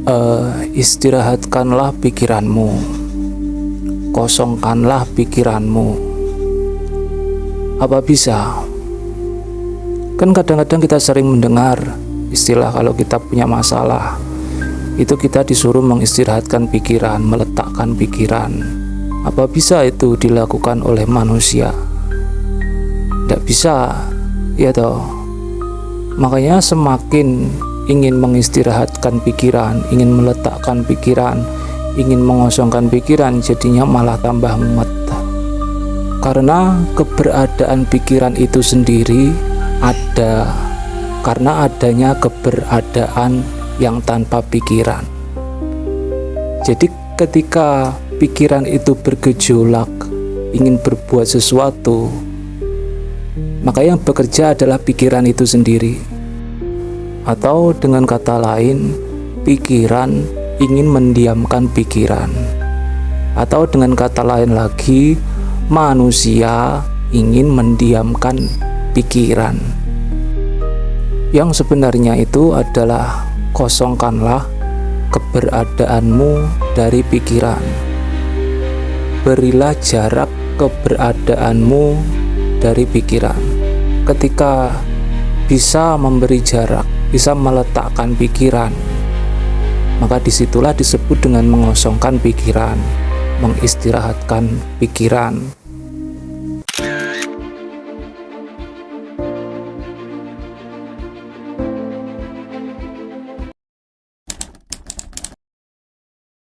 Istirahatkanlah pikiranmu, kosongkanlah pikiranmu. Apa bisa? Kan kadang-kadang kita sering mendengar istilah kalau kita punya masalah, itu kita disuruh mengistirahatkan pikiran, meletakkan pikiran. Apa bisa itu dilakukan oleh manusia? Tidak bisa, ya toh. Makanya semakin ingin mengistirahatkan pikiran, ingin meletakkan pikiran, ingin mengosongkan pikiran, jadinya malah tambah mumet. Karena keberadaan pikiran itu sendiri ada karena adanya keberadaan yang tanpa pikiran. Jadi ketika pikiran itu bergejolak, ingin berbuat sesuatu, maka yang bekerja adalah pikiran itu sendiri. Atau dengan kata lain, pikiran ingin mendiamkan pikiran. Atau dengan kata lain lagi, manusia ingin mendiamkan pikiran. Yang sebenarnya itu adalah kosongkanlah keberadaanmu dari pikiran. Berilah jarak keberadaanmu dari pikiran. Ketika bisa memberi jarak, bisa meletakkan pikiran, maka disitulah disebut dengan mengosongkan pikiran, mengistirahatkan pikiran.